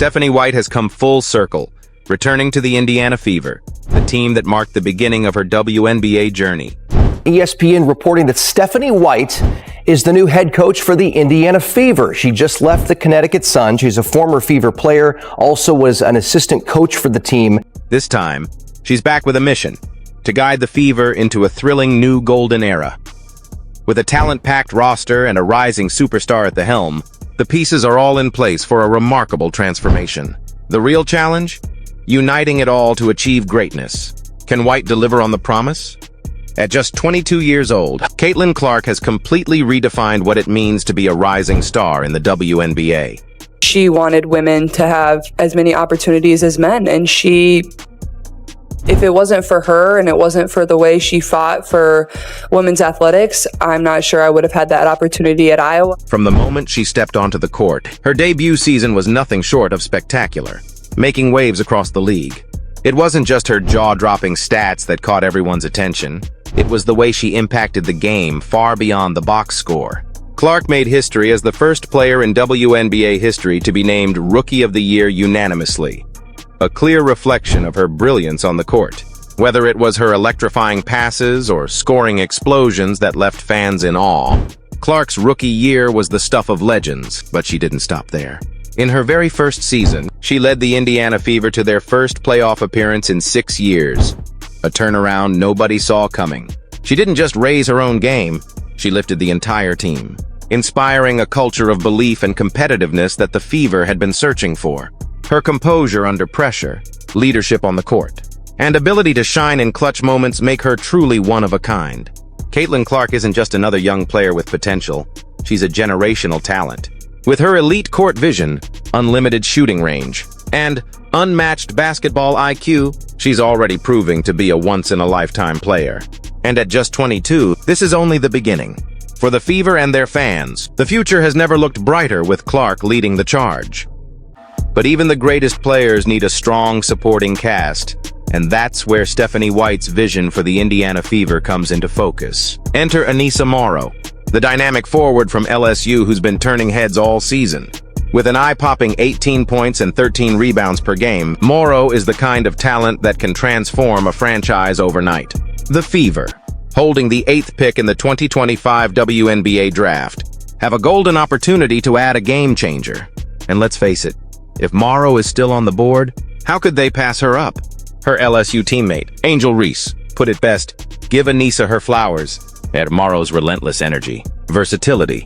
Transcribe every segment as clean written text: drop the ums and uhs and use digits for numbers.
Stephanie White has come full circle, returning to the Indiana Fever, the team that marked the beginning of her WNBA journey. ESPN reporting that Stephanie White is the new head coach for the Indiana Fever. She just left the Connecticut Sun. She's a former Fever player, also was an assistant coach for the team. This time, she's back with a mission: to guide the Fever into a thrilling new golden era. With a talent-packed roster and a rising superstar at the helm, the pieces are all in place for a remarkable transformation. The real challenge? Uniting it all to achieve greatness. Can White deliver on the promise? At just 22 years old, Caitlin Clark has completely redefined what it means to be a rising star in the WNBA. She wanted women to have as many opportunities as men, and if it wasn't for her and it wasn't for the way she fought for women's athletics, I'm not sure I would have had that opportunity at Iowa. From the moment she stepped onto the court, her debut season was nothing short of spectacular, making waves across the league. It wasn't just her jaw-dropping stats that caught everyone's attention. It was the way she impacted the game far beyond the box score. Clark made history as the first player in WNBA history to be named Rookie of the Year unanimously, a clear reflection of her brilliance on the court. Whether it was her electrifying passes or scoring explosions that left fans in awe, Clark's rookie year was the stuff of legends, but she didn't stop there. In her very first season, she led the Indiana Fever to their first playoff appearance in 6 years, a turnaround nobody saw coming. She didn't just raise her own game, she lifted the entire team, inspiring a culture of belief and competitiveness that the Fever had been searching for. Her composure under pressure, leadership on the court, and ability to shine in clutch moments make her truly one of a kind. Caitlin Clark isn't just another young player with potential, she's a generational talent. With her elite court vision, unlimited shooting range, and unmatched basketball IQ, she's already proving to be a once-in-a-lifetime player. And at just 22, this is only the beginning. For the Fever and their fans, the future has never looked brighter with Clark leading the charge. But even the greatest players need a strong supporting cast, and that's where Stephanie White's vision for the Indiana Fever comes into focus. Enter Aneesah Morrow, the dynamic forward from LSU who's been turning heads all season. With an eye-popping 18 points and 13 rebounds per game, Morrow is the kind of talent that can transform a franchise overnight. The Fever, holding the 8th pick in the 2025 WNBA draft, have a golden opportunity to add a game-changer. And let's face it, if Morrow is still on the board, how could they pass her up? Her LSU teammate, Angel Reese, put it best: give Aneesah her flowers. At Morrow's relentless energy, versatility,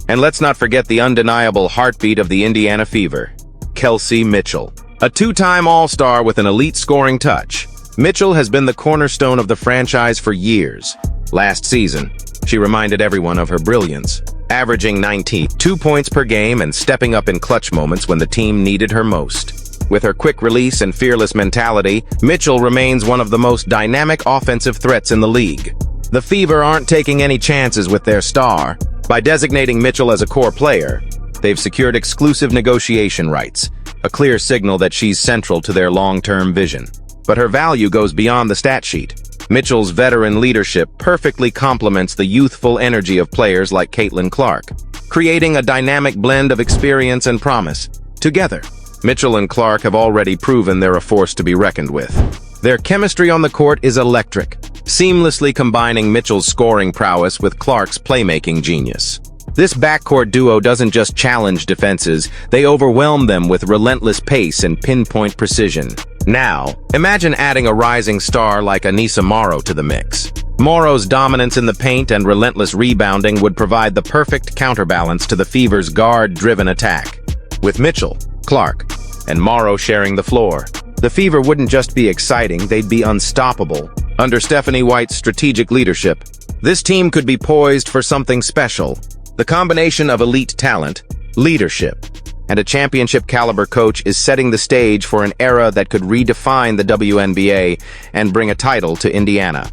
and let's not forget the undeniable heartbeat of the Indiana Fever, Kelsey Mitchell. A two-time All-Star with an elite scoring touch, Mitchell has been the cornerstone of the franchise for years. Last season, she reminded everyone of her brilliance, averaging 92 points per game and stepping up in clutch moments when the team needed her most. With her quick release and fearless mentality, Mitchell remains one of the most dynamic offensive threats in the league. The Fever aren't taking any chances with their star. By designating Mitchell as a core player, they've secured exclusive negotiation rights, a clear signal that she's central to their long-term vision. But her value goes beyond the stat sheet. Mitchell's veteran leadership perfectly complements the youthful energy of players like Caitlin Clark, creating a dynamic blend of experience and promise. Together, Mitchell and Clark have already proven they're a force to be reckoned with. Their chemistry on the court is electric, seamlessly combining Mitchell's scoring prowess with Clark's playmaking genius. This backcourt duo doesn't just challenge defenses, they overwhelm them with relentless pace and pinpoint precision. Now, imagine adding a rising star like Aneesah Morrow to the mix. Morrow's dominance in the paint and relentless rebounding would provide the perfect counterbalance to the Fever's guard-driven attack. With Mitchell, Clark, and Morrow sharing the floor, the Fever wouldn't just be exciting, they'd be unstoppable. Under Stephanie White's strategic leadership, this team could be poised for something special. The combination of elite talent, leadership, and a championship-caliber coach is setting the stage for an era that could redefine the WNBA and bring a title to Indiana.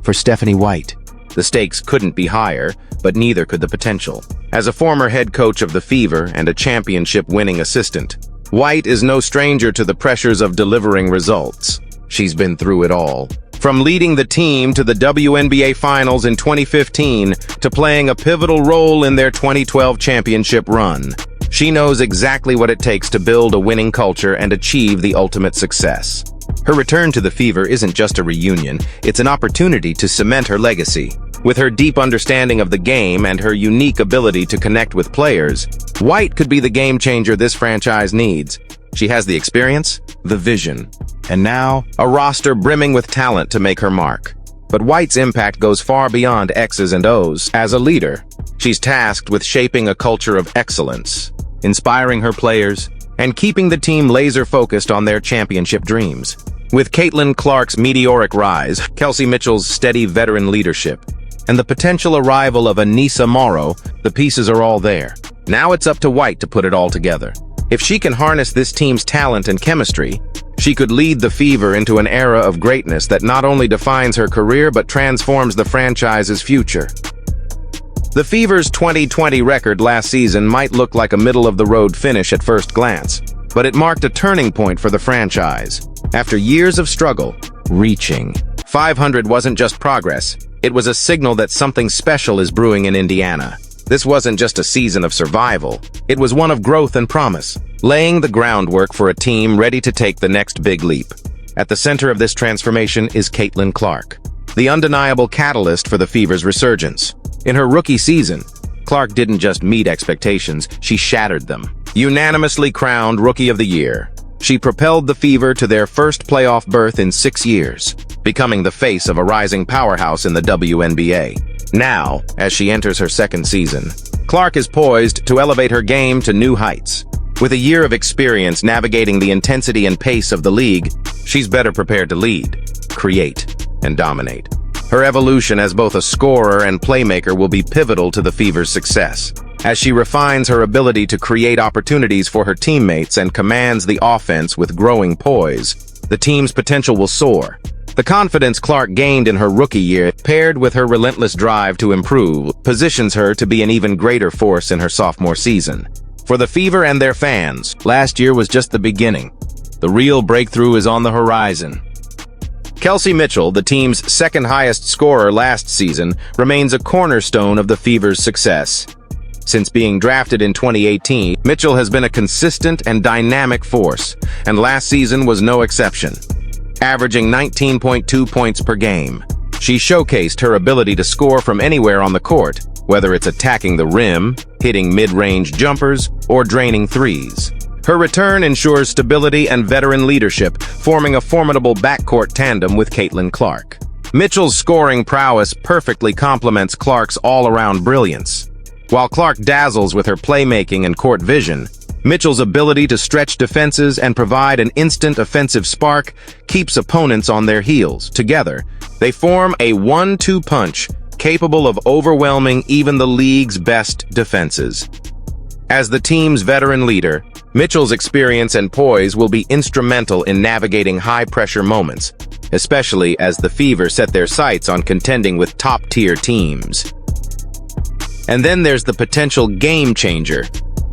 For Stephanie White, the stakes couldn't be higher, but neither could the potential. As a former head coach of the Fever and a championship-winning assistant, White is no stranger to the pressures of delivering results. She's been through it all. From leading the team to the WNBA Finals in 2015 to playing a pivotal role in their 2012 championship run, She knows exactly what it takes to build a winning culture and achieve the ultimate success. Her return to the Fever isn't just a reunion, it's an opportunity to cement her legacy. With her deep understanding of the game and her unique ability to connect with players, White could be the game changer this franchise needs. She has the experience, the vision, and now a roster brimming with talent to make her mark. But White's impact goes far beyond X's and O's. As a leader, she's tasked with shaping a culture of excellence, inspiring her players, and keeping the team laser-focused on their championship dreams. With Caitlin Clark's meteoric rise, Kelsey Mitchell's steady veteran leadership, and the potential arrival of Aneesah Morrow, the pieces are all there. Now it's up to White to put it all together. If she can harness this team's talent and chemistry, she could lead the Fever into an era of greatness that not only defines her career but transforms the franchise's future. The Fever's 2020 record last season might look like a middle-of-the-road finish at first glance, but it marked a turning point for the franchise. After years of struggle, reaching 500 wasn't just progress, it was a signal that something special is brewing in Indiana. This wasn't just a season of survival, it was one of growth and promise, laying the groundwork for a team ready to take the next big leap. At the center of this transformation is Caitlin Clark, the undeniable catalyst for the Fever's resurgence. In her rookie season, Clark didn't just meet expectations, she shattered them. Unanimously crowned Rookie of the Year, she propelled the Fever to their first playoff berth in 6 years, becoming the face of a rising powerhouse in the WNBA. Now, as she enters her second season, Clark is poised to elevate her game to new heights. With a year of experience navigating the intensity and pace of the league, she's better prepared to lead, create, and dominate. Her evolution as both a scorer and playmaker will be pivotal to the Fever's success. As she refines her ability to create opportunities for her teammates and commands the offense with growing poise, the team's potential will soar. The confidence Clark gained in her rookie year, paired with her relentless drive to improve, positions her to be an even greater force in her sophomore season. For the Fever and their fans, last year was just the beginning. The real breakthrough is on the horizon. Kelsey Mitchell, the team's second highest scorer last season, remains a cornerstone of the Fever's success. Since being drafted in 2018, Mitchell has been a consistent and dynamic force, and last season was no exception. Averaging 19.2 points per game, she showcased her ability to score from anywhere on the court, whether it's attacking the rim, hitting mid-range jumpers, or draining threes. Her return ensures stability and veteran leadership, forming a formidable backcourt tandem with Caitlin Clark. Mitchell's scoring prowess perfectly complements Clark's all-around brilliance. While Clark dazzles with her playmaking and court vision, Mitchell's ability to stretch defenses and provide an instant offensive spark keeps opponents on their heels. Together, they form a 1-2 punch capable of overwhelming even the league's best defenses. As the team's veteran leader, Mitchell's experience and poise will be instrumental in navigating high-pressure moments, especially as the Fever set their sights on contending with top-tier teams. And then there's the potential game-changer,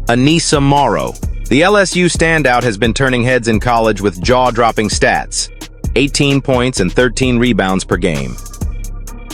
Aneesah Morrow. The LSU standout has been turning heads in college with jaw-dropping stats, 18 points and 13 rebounds per game.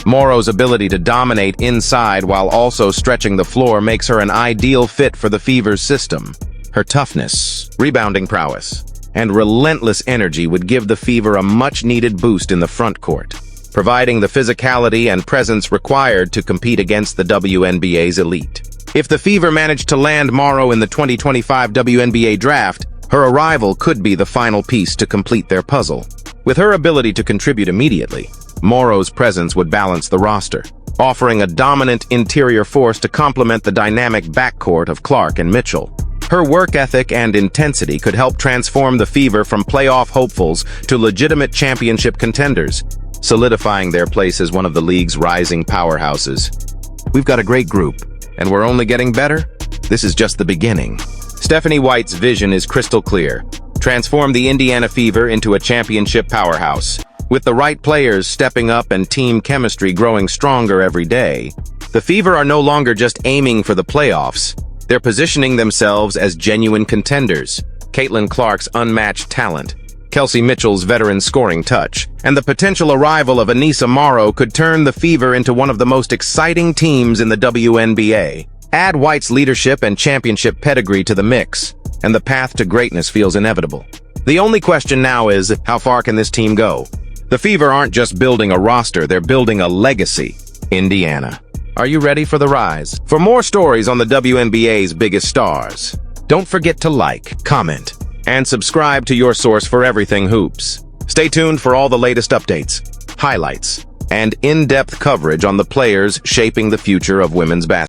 Morrow's ability to dominate inside while also stretching the floor makes her an ideal fit for the Fever's system. Her toughness, rebounding prowess, and relentless energy would give the Fever a much-needed boost in the front court, providing the physicality and presence required to compete against the WNBA's elite. If the Fever managed to land Morrow in the 2025 WNBA draft, her arrival could be the final piece to complete their puzzle. With her ability to contribute immediately, Morrow's presence would balance the roster, offering a dominant interior force to complement the dynamic backcourt of Clark and Mitchell. Her work ethic and intensity could help transform the Fever from playoff hopefuls to legitimate championship contenders, solidifying their place as one of the league's rising powerhouses. We've got a great group, and we're only getting better? This is just the beginning. Stephanie White's vision is crystal clear: transform the Indiana Fever into a championship powerhouse. With the right players stepping up and team chemistry growing stronger every day, the Fever are no longer just aiming for the playoffs. They're positioning themselves as genuine contenders. Caitlin Clark's unmatched talent, Kelsey Mitchell's veteran scoring touch, and the potential arrival of Aneesah Morrow could turn the Fever into one of the most exciting teams in the WNBA. Add White's leadership and championship pedigree to the mix, and the path to greatness feels inevitable. The only question now is, how far can this team go? The Fever aren't just building a roster, they're building a legacy. Indiana. Are you ready for the rise? For more stories on the WNBA's biggest stars, don't forget to like, comment, and subscribe to your source for everything hoops. Stay tuned for all the latest updates, highlights, and in-depth coverage on the players shaping the future of women's basketball.